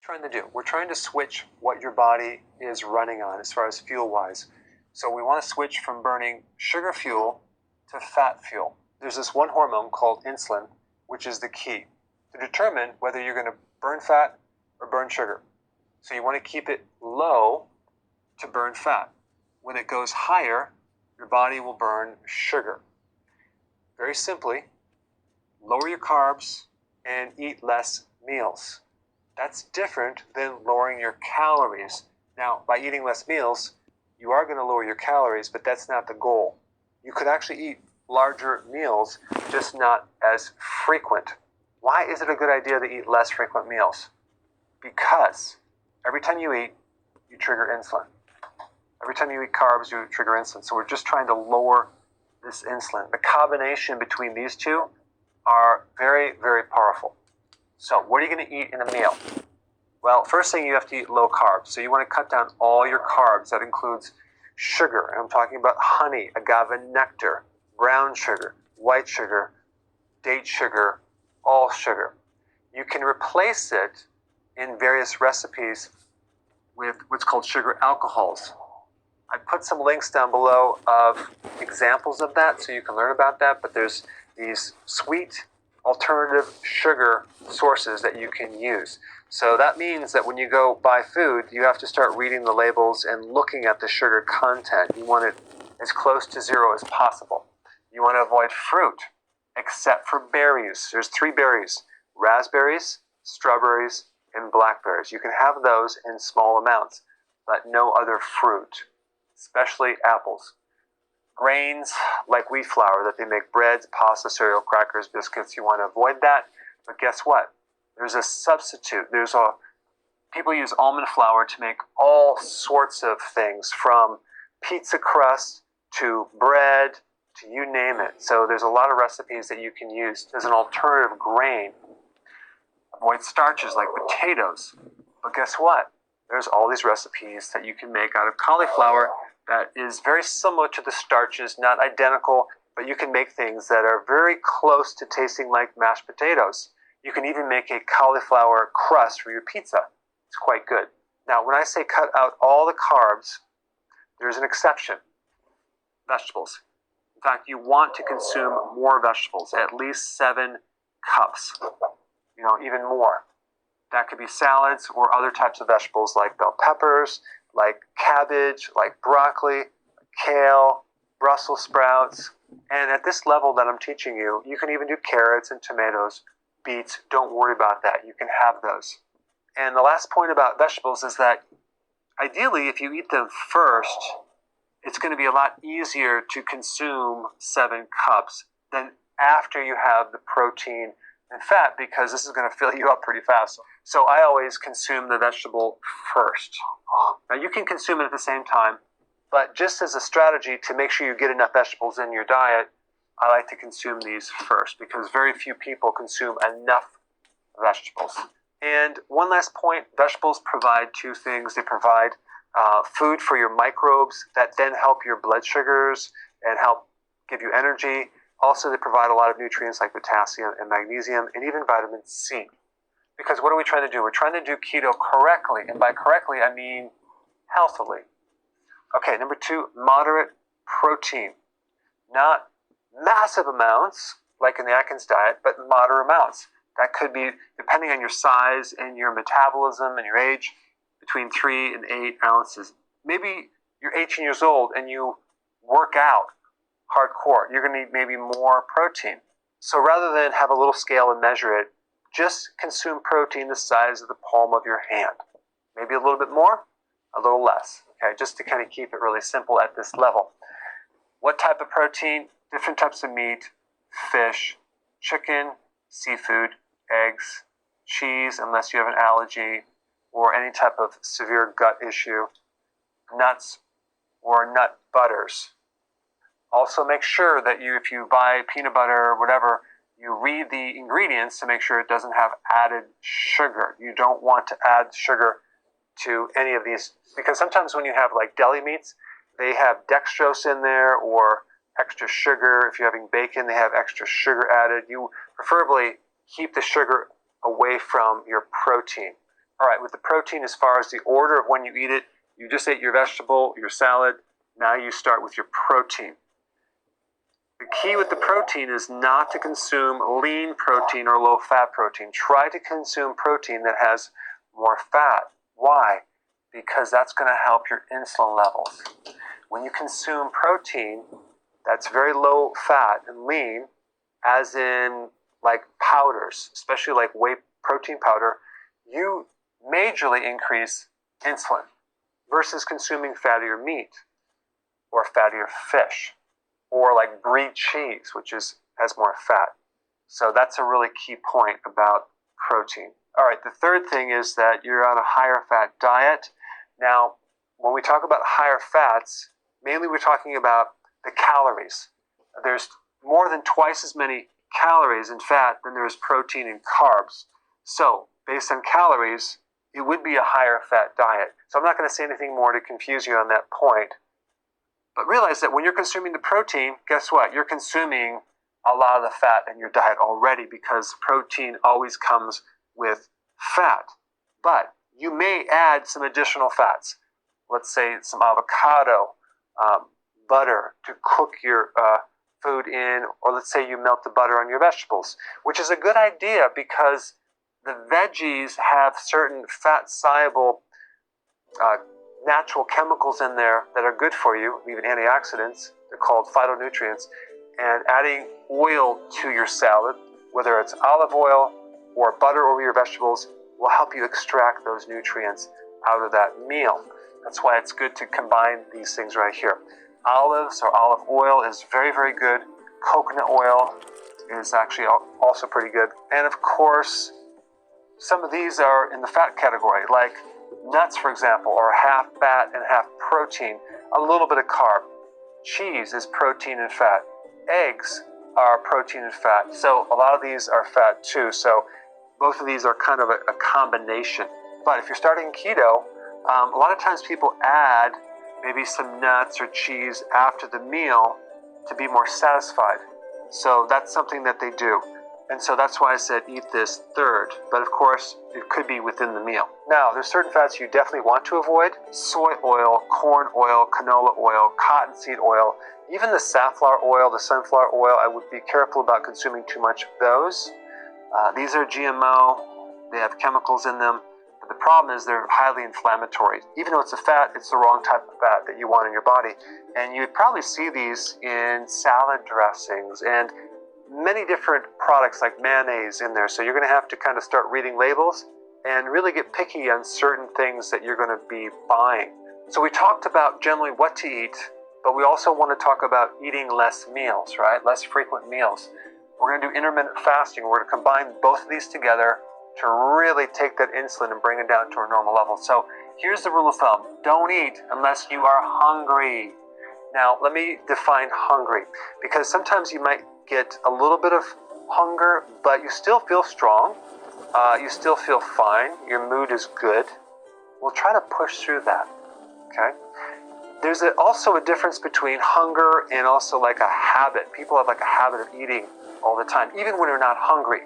Trying to do. We're trying to switch what your body is running on as far as fuel-wise. So we want to switch from burning sugar fuel to fat fuel. There's this one hormone called insulin, which is the key to determine whether you're going to burn fat or burn sugar. So you want to keep it low to burn fat. When it goes higher, your body will burn sugar. Very simply, lower your carbs and eat less meals. That's different than lowering your calories. Now, by eating less meals, you are going to lower your calories, but that's not the goal. You could actually eat larger meals, just not as frequent. Why is it a good idea to eat less frequent meals? Because every time you eat, you trigger insulin. Every time you eat carbs, you trigger insulin. So we're just trying to lower this insulin. The combination between these two are very, very powerful. So what are you going to eat in a meal? Well, first thing, you have to eat low carbs. So you want to cut down all your carbs. That includes sugar. And I'm talking about honey, agave nectar, brown sugar, white sugar, date sugar, all sugar. You can replace it in various recipes with what's called sugar alcohols. I put some links down below of examples of that so you can learn about that, but there's these sweet alternative sugar sources that you can use. So that means that when you go buy food, you have to start reading the labels and looking at the sugar content. You want it as close to zero as possible. You want to avoid fruit, except for berries. There's 3 berries: raspberries, strawberries, and blackberries. You can have those in small amounts, but no other fruit, especially apples. Grains like wheat flour that they make breads, pasta, cereal, crackers, biscuits, you want to avoid that. But guess what? There's a substitute. People use almond flour to make all sorts of things, from pizza crust to bread to you name it. So there's a lot of recipes that you can use as an alternative grain. Avoid starches like potatoes. But guess what? There's all these recipes that you can make out of cauliflower that is very similar to the starches, not identical, but you can make things that are very close to tasting like mashed potatoes. You can even make a cauliflower crust for your pizza. It's quite good. Now, when I say cut out all the carbs, there's an exception: vegetables. In fact, you want to consume more vegetables, at least 7 cups, even more. That could be salads or other types of vegetables like bell peppers, like cabbage, like broccoli, kale, Brussels sprouts. And at this level that I'm teaching you, you can even do carrots and tomatoes, beets. Don't worry about that. You can have those. And the last point about vegetables is that ideally, if you eat them first, it's going to be a lot easier to consume 7 cups than after you have the protein and fat, because this is going to fill you up pretty fast. So I always consume the vegetable first. Now you can consume it at the same time, but just as a strategy to make sure you get enough vegetables in your diet, I like to consume these first, because very few people consume enough vegetables. And one last point, vegetables provide 2 things. They provide food for your microbes that then help your blood sugars and help give you energy. Also, they provide a lot of nutrients like potassium and magnesium and even vitamin C. Because what are we trying to do? We're trying to do keto correctly. And by correctly, I mean healthily. Okay, number 2, moderate protein. Not massive amounts, like in the Atkins diet, but moderate amounts. That could be, depending on your size and your metabolism and your age, between 3 and 8 ounces. Maybe you're 18 years old and you work out hardcore. You're going to need maybe more protein. So rather than have a little scale and measure it, just consume protein the size of the palm of your hand. Maybe a little bit more, a little less. Okay, just to kind of keep it really simple at this level. What type of protein? Different types of meat: fish, chicken, seafood, eggs, cheese, unless you have an allergy or any type of severe gut issue, nuts or nut butters. Also make sure that if you buy peanut butter or whatever, you read the ingredients to make sure it doesn't have added sugar. You don't want to add sugar to any of these, because sometimes when you have like deli meats, they have dextrose in there or extra sugar. If you're having bacon, they have extra sugar added. You preferably keep the sugar away from your protein. All right, with the protein, as far as the order of when you eat it, you just ate your vegetable, your salad. Now you start with your protein. The key with the protein is not to consume lean protein or low-fat protein. Try to consume protein that has more fat. Why? Because that's going to help your insulin levels. When you consume protein that's very low fat and lean, as in like powders, especially like whey protein powder, you majorly increase insulin versus consuming fattier meat or fattier fish or like brie cheese, which has more fat. So that's a really key point about protein. All right, the third thing is that you're on a higher fat diet. Now, when we talk about higher fats, mainly we're talking about the calories. There's more than twice as many calories in fat than there is protein and carbs. So, based on calories, it would be a higher fat diet. So I'm not going to say anything more to confuse you on that point. But realize that when you're consuming the protein, guess what? You're consuming a lot of the fat in your diet already, because protein always comes with fat. But you may add some additional fats. Let's say some avocado, butter to cook your food in, or let's say you melt the butter on your vegetables, which is a good idea because the veggies have certain fat-soluble natural chemicals in there that are good for you, even antioxidants. They're called phytonutrients. And adding oil to your salad, whether it's olive oil or butter over your vegetables, will help you extract those nutrients out of that meal. That's why it's good to combine these things right here. Olives or olive oil is very, very good. Coconut oil is actually also pretty good. And of course, some of these are in the fat category, like nuts, for example, are half fat and half protein, a little bit of carb. Cheese is protein and fat. Eggs are protein and fat. So a lot of these are fat too. So both of these are kind of a combination. But if you're starting keto, a lot of times people add maybe some nuts or cheese after the meal to be more satisfied. So that's something that they do. And so that's why I said eat this third. But of course, it could be within the meal. Now, there's certain fats you definitely want to avoid. Soy oil, corn oil, canola oil, cottonseed oil, even the safflower oil, the sunflower oil, I would be careful about consuming too much of those. These are GMO. They have chemicals in them. But the problem is they're highly inflammatory. Even though it's a fat, it's the wrong type of fat that you want in your body. And you would probably see these in salad dressings and many different products like mayonnaise in there. So you're going to have to kind of start reading labels and really get picky on certain things that you're going to be buying. So we talked about generally what to eat, but we also want to talk about eating less meals, right? Less frequent meals. We're going to do intermittent fasting. We're going to combine both of these together to really take that insulin and bring it down to a normal level. So here's the rule of thumb. Don't eat unless you are hungry. Now, let me define hungry, because sometimes you might get a little bit of hunger, but you still feel strong. You still feel fine. Your mood is good. We'll try to push through that, okay? There's also a difference between hunger and also like a habit. People have like a habit of eating all the time, even when they're not hungry,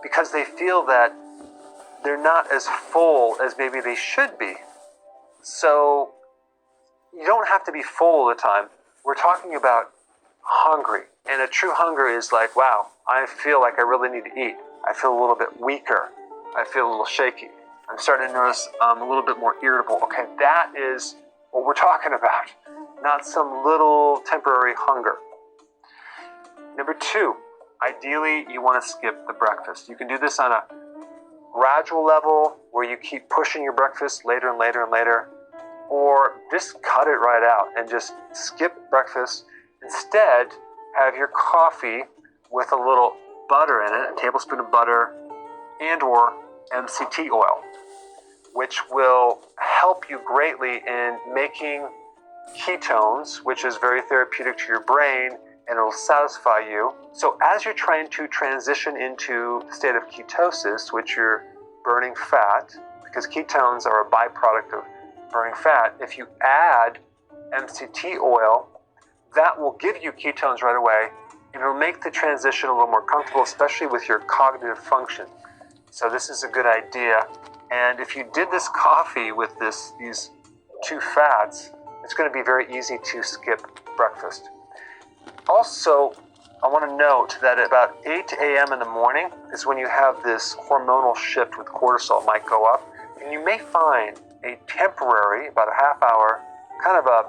because they feel that they're not as full as maybe they should be. So you don't have to be full all the time. We're talking about hungry. And a true hunger is like, wow, I feel like I really need to eat. I feel a little bit weaker. I feel a little shaky. I'm starting to notice I'm a little bit more irritable. Okay, that is what we're talking about, not some little temporary hunger. Number two, ideally you want to skip the breakfast. You can do this on a gradual level where you keep pushing your breakfast later and later and later, or just cut it right out and just skip breakfast. Instead, have your coffee with a little butter in it, a tablespoon of butter, and or MCT oil, which will help you greatly in making ketones, which is very therapeutic to your brain, and it'll satisfy you. So as you're trying to transition into the state of ketosis, which you're burning fat, because ketones are a byproduct of burning fat, if you add MCT oil, that will give you ketones right away, and it'll make the transition a little more comfortable, especially with your cognitive function. So this is a good idea And if you did this coffee with these two fats, it's going to be very easy to skip breakfast. Also, I want to note that at about 8 a.m. in the morning is when you have this hormonal shift with cortisol might go up, and you may find a temporary, about a half hour, kind of a